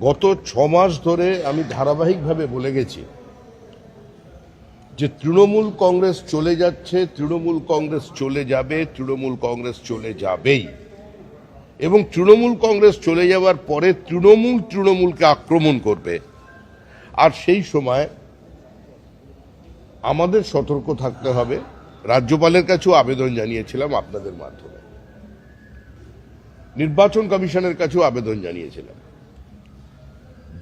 গত 6 মাস ধরে আমি ধারাবাহিকভাবে বলে গেছি যে তৃণমূল কংগ্রেস চলে যাচ্ছে, তৃণমূল কংগ্রেস চলে যাবে, তৃণমূল কংগ্রেস চলে যাবেই। এবং তৃণমূল কংগ্রেস চলে যাওয়ার পরে তৃণমূলকে আক্রমণ করবে। আর সেই সময় আমাদের সতর্ক থাকতে হবে। রাজ্যপালের কাছেও আবেদন জানিয়েছিলাম আপনাদের মাধ্যমে, নির্বাচন কমিশনের কাছেও আবেদন জানিয়েছিলাম।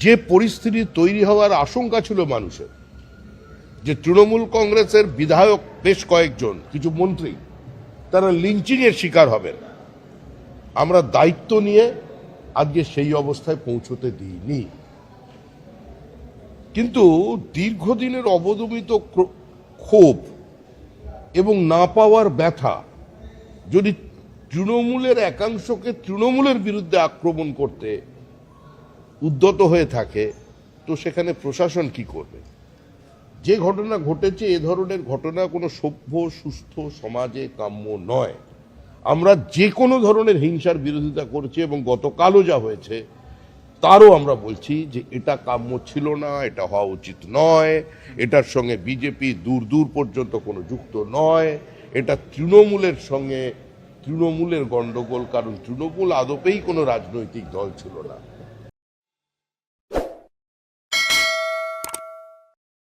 যে পরিস্থিতি তৈরি হওয়ার আশঙ্কা ছিল মানুষের, যে তৃণমূল কংগ্রেসের বিধায়ক বেশ কয়েকজন, কিছু মন্ত্রী তারা লিঞ্চিং এর শিকার হবেন, আমরা দায়িত্ব নিয়ে আজকে সেই অবস্থায় পৌঁছতে দিইনি। কিন্তু দীর্ঘদিনের অবদমিত ক্ষোভ এবং না পাওয়ার ব্যথা যদি তৃণমূলের একাংশকে তৃণমূলের বিরুদ্ধে আক্রমণ করতে উদ্যত হয়ে থাকে, তো সেখানে প্রশাসন কি করবে? যে ঘটনা ঘটেছে, এ ধরনের ঘটনা কোনো সভ্য সুস্থ সমাজে কাম্য নয়। আমরা যে কোনো ধরনের হিংসার বিরোধিতা করছি এবং গতকালও যা হয়েছে তারও আমরা বলছি যে এটা কাম্য ছিল না, এটা হওয়া উচিত নয়, এটার সঙ্গে বিজেপি দূর দূর পর্যন্ত কোনো যুক্ত নয়, এটা তৃণমূলের সঙ্গে তৃণমূলের গণ্ডগোল, কারণ তৃণমূল আদপেই কোনো রাজনৈতিক দল ছিল না।